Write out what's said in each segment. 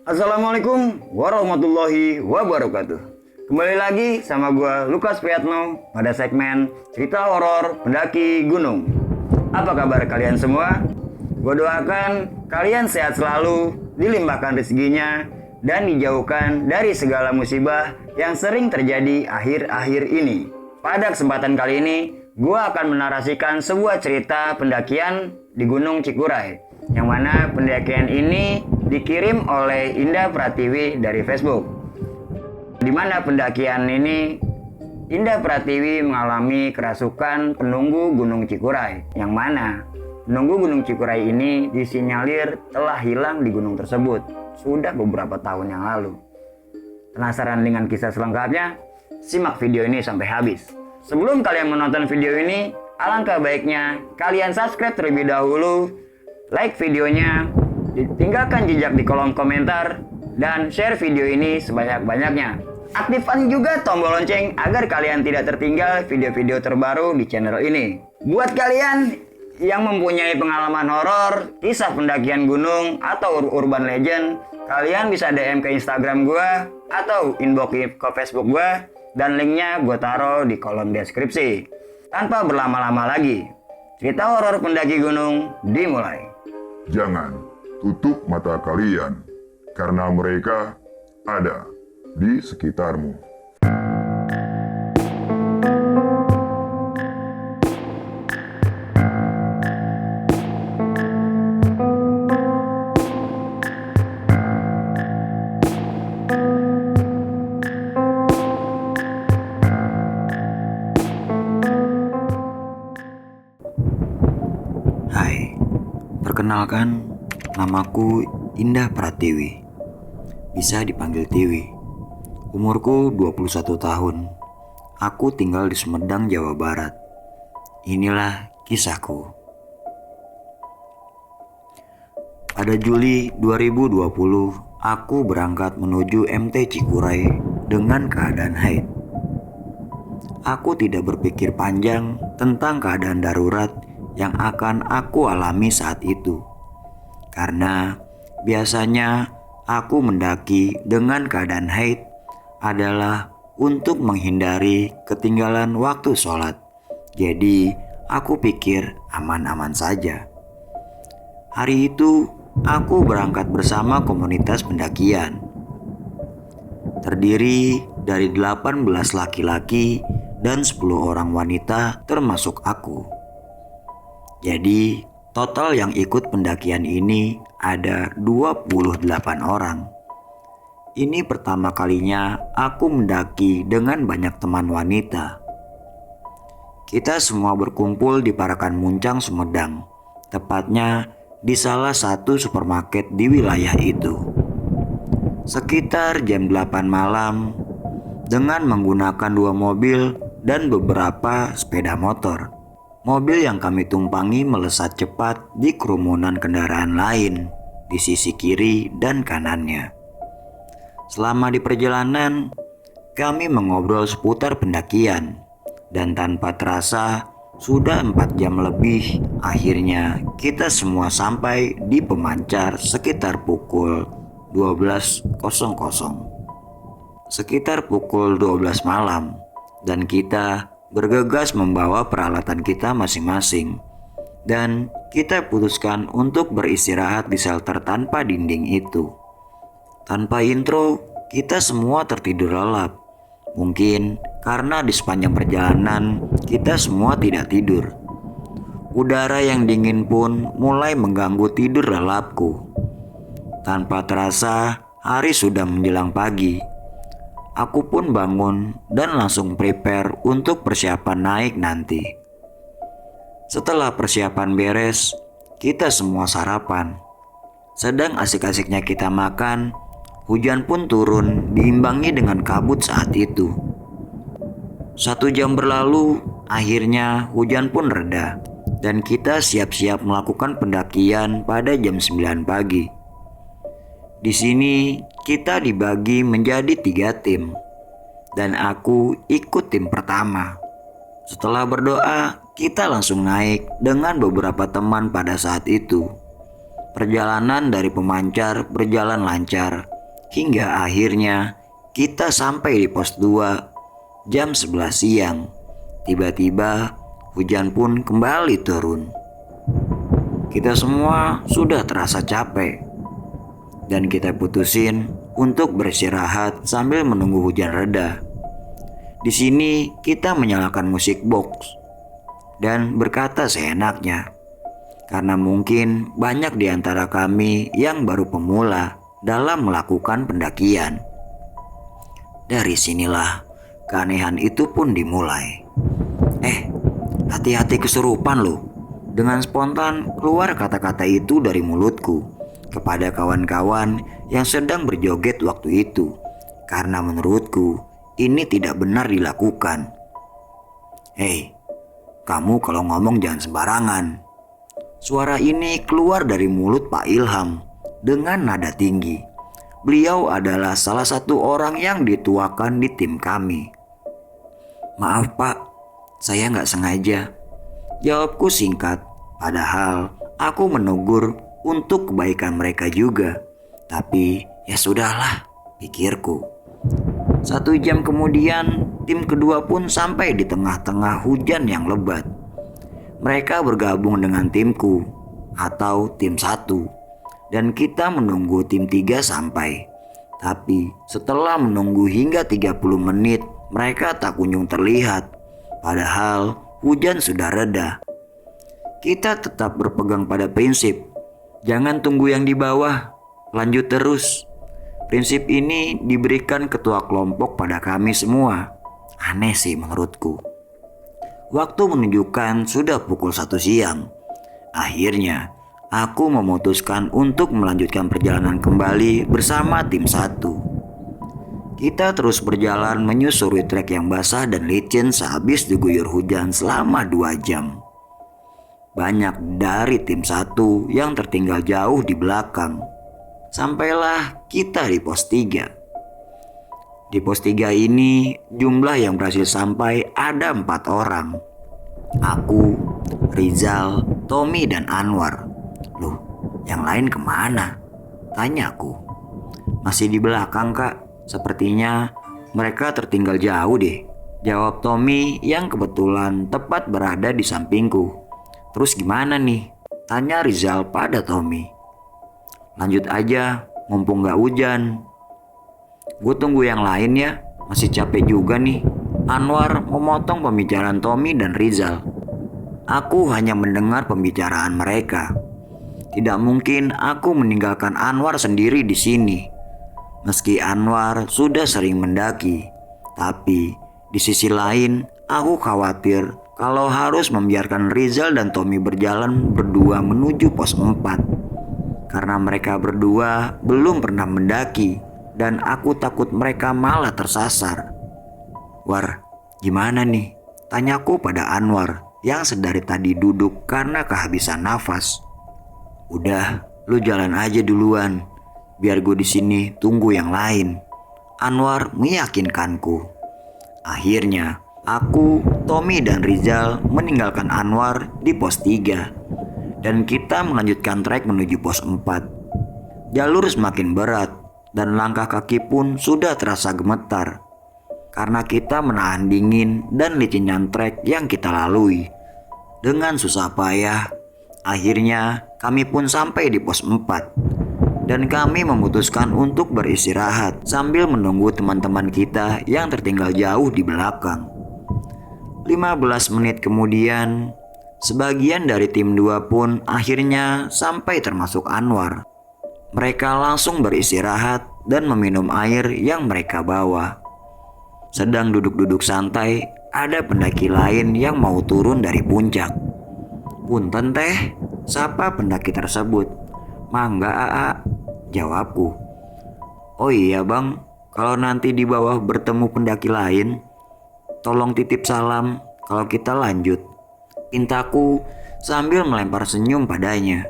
Assalamualaikum warahmatullahi wabarakatuh. Kembali lagi sama gue Lukas Priatno pada segmen cerita horor pendaki gunung. Apa kabar kalian semua? Gue doakan kalian sehat selalu, dilimpahkan rezekinya, dan dijauhkan dari segala musibah yang sering terjadi akhir-akhir ini. Pada kesempatan kali ini, gue akan menarasikan sebuah cerita pendakian di Gunung Cikuray, yang mana pendakian ini dikirim oleh Indah Pratiwi dari Facebook. Di mana pendakian ini Indah Pratiwi mengalami kerasukan penunggu Gunung Cikuray, yang mana penunggu Gunung Cikuray ini disinyalir telah hilang di gunung tersebut sudah beberapa tahun yang lalu. Penasaran dengan kisah selengkapnya? Simak video ini sampai habis. Sebelum kalian menonton video ini, alangkah baiknya kalian subscribe terlebih dahulu, like videonya, tinggalkan jejak di kolom komentar, dan share video ini sebanyak-banyaknya. Aktifkan juga tombol lonceng agar kalian tidak tertinggal video-video terbaru di channel ini. Buat kalian yang mempunyai pengalaman horor, kisah pendakian gunung, atau urban legend, kalian bisa DM ke Instagram gue atau inbox ke Facebook gue, dan linknya gue taruh di kolom deskripsi. Tanpa berlama-lama lagi, cerita horor pendaki gunung dimulai. Jangan tutup mata kalian, karena mereka ada di sekitarmu. Hai, perkenalkan, namaku Indah Pratiwi. Bisa dipanggil Tiwi. Umurku 21 tahun. Aku tinggal di Sumedang, Jawa Barat. Inilah kisahku. Pada Juli 2020, aku berangkat menuju MT Cikuray dengan keadaan haid. Aku tidak berpikir panjang tentang keadaan darurat yang akan aku alami saat itu. Karena biasanya aku mendaki dengan keadaan haid adalah untuk menghindari ketinggalan waktu sholat. Jadi aku pikir aman-aman saja. Hari itu aku berangkat bersama komunitas pendakian. Terdiri dari 18 laki-laki dan 10 orang wanita termasuk aku. Jadi total yang ikut pendakian ini ada 28 orang. Ini pertama kalinya aku mendaki dengan banyak teman wanita. Kita semua berkumpul di Parakan Muncang, Sumedang, tepatnya di salah satu supermarket di wilayah itu. Sekitar jam 8 malam, dengan menggunakan 2 mobil dan beberapa sepeda motor. Mobil yang kami tumpangi melesat cepat di kerumunan kendaraan lain di sisi kiri dan kanannya. Selama di perjalanan, kami mengobrol seputar pendakian, dan tanpa terasa sudah 4 jam lebih. Akhirnya kita semua sampai di pemancar sekitar pukul 12.00. Sekitar pukul 12 malam, dan kita bergegas membawa peralatan kita masing-masing, dan kita putuskan untuk beristirahat di shelter tanpa dinding itu. Tanpa intro, kita semua tertidur lelap. Mungkin karena di sepanjang perjalanan kita semua tidak tidur. Udara yang dingin pun mulai mengganggu tidur lelapku. Tanpa terasa hari sudah menjelang pagi. Aku pun bangun dan langsung prepare untuk persiapan naik nanti. Setelah persiapan beres, kita semua sarapan. Sedang asik-asiknya kita makan, hujan pun turun diimbangi dengan kabut saat itu. 1 jam berlalu, akhirnya hujan pun reda, dan kita siap-siap melakukan pendakian pada jam 9 pagi. Di sini kita dibagi menjadi 3 tim, dan aku ikut tim pertama. Setelah berdoa, kita langsung naik dengan beberapa teman pada saat itu. Perjalanan dari pemancar berjalan lancar Hingga akhirnya kita sampai di pos 2 jam 11 siang. Tiba-tiba hujan pun kembali turun. Kita semua sudah terasa capek dan kita putusin untuk beristirahat sambil menunggu hujan reda. Di sini kita menyalakan musik box dan berkata seenaknya, karena mungkin banyak di antara kami yang baru pemula dalam melakukan pendakian. Dari sinilah keanehan itu pun dimulai. Hati-hati kesurupan lo. Dengan spontan keluar kata-kata itu dari mulutku kepada kawan-kawan yang sedang berjoget waktu itu, karena menurutku ini tidak benar dilakukan. Kamu kalau ngomong jangan sembarangan. Suara ini keluar dari mulut Pak Ilham dengan nada tinggi. Beliau adalah salah satu orang yang dituakan di tim kami. Maaf Pak, saya nggak sengaja, jawabku singkat. Padahal aku menegur untuk kebaikan mereka juga. Tapi ya sudahlah, pikirku. 1 jam kemudian tim kedua pun sampai di tengah-tengah hujan yang lebat. Mereka bergabung dengan timku atau tim 1 dan kita menunggu tim 3 sampai. Tapi setelah menunggu hingga 30 menit mereka tak kunjung terlihat. Padahal hujan sudah reda. Kita tetap berpegang pada prinsip, jangan tunggu yang di bawah, lanjut terus. Prinsip ini diberikan ketua kelompok pada kami semua. Aneh sih menurutku. Waktu menunjukkan sudah pukul 1 siang. Akhirnya aku memutuskan untuk melanjutkan perjalanan kembali bersama tim 1. Kita terus berjalan menyusuri trek yang basah dan licin sehabis diguyur hujan selama 2 jam. Banyak dari tim 1 yang tertinggal jauh di belakang. Sampailah kita di pos 3. Di pos 3 ini jumlah yang berhasil sampai ada 4 orang. Aku, Rizal, Tommy, dan Anwar. Loh, yang lain kemana? Tanyaku. Masih di belakang kak, sepertinya mereka tertinggal jauh deh, jawab Tommy yang kebetulan tepat berada di sampingku. Terus gimana nih? Tanya Rizal pada Tommy. Lanjut aja, mumpung gak hujan. Gue tunggu yang lain ya, masih capek juga nih. Anwar memotong pembicaraan Tommy dan Rizal. Aku hanya mendengar pembicaraan mereka. Tidak mungkin aku meninggalkan Anwar sendiri di sini. Meski Anwar sudah sering mendaki, tapi di sisi lain aku khawatir kalau harus membiarkan Rizal dan Tommy berjalan berdua menuju pos 4. Karena mereka berdua belum pernah mendaki dan aku takut mereka malah tersasar. War, gimana nih? Tanyaku pada Anwar yang sedari tadi duduk karena kehabisan nafas. Udah, lu jalan aja duluan. Biar gue di sini tunggu yang lain. Anwar meyakinkanku. Akhirnya, aku, Tommy, dan Rizal meninggalkan Anwar di pos 3. Dan kita melanjutkan trek menuju pos 4. Jalur semakin berat dan langkah kaki pun sudah terasa gemetar. Karena kita menahan dingin dan licinnya trek yang kita lalui. Dengan susah payah, akhirnya kami pun sampai di pos 4. Dan kami memutuskan untuk beristirahat sambil menunggu teman-teman kita yang tertinggal jauh di belakang. 15 menit kemudian, sebagian dari tim 2 pun akhirnya sampai termasuk Anwar. Mereka langsung beristirahat dan meminum air yang mereka bawa. Sedang duduk-duduk santai, ada pendaki lain yang mau turun dari puncak. Punten teh, siapa pendaki tersebut? Mangga AA, jawabku. Oh iya bang, kalau nanti di bawah bertemu pendaki lain, tolong titip salam kalau kita lanjut, pintaku sambil melempar senyum padanya.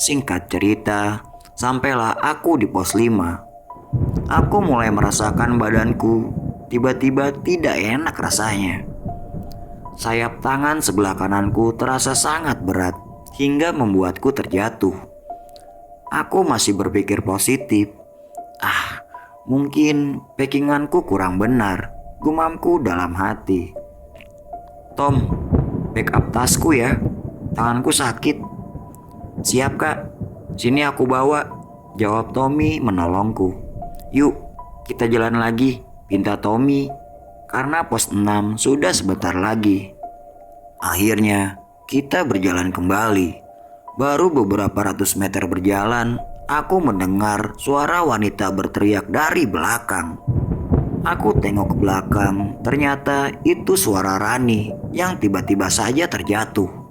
Singkat cerita, sampailah aku di pos 5. Aku mulai merasakan badanku tiba-tiba tidak enak rasanya. Sayap tangan sebelah kananku terasa sangat berat hingga membuatku terjatuh. Aku masih berpikir positif. Mungkin packinganku kurang benar, gumamku dalam hati. Tom, backup tasku ya, tanganku sakit. Siap kak, sini aku bawa, jawab Tommy menolongku. Yuk, kita jalan lagi, pinta Tommy, karena pos 6 sudah sebentar lagi. Akhirnya, kita berjalan kembali. Baru beberapa ratus meter berjalan, aku mendengar suara wanita berteriak dari belakang. Aku tengok ke belakang, ternyata itu suara Rani yang tiba-tiba saja terjatuh.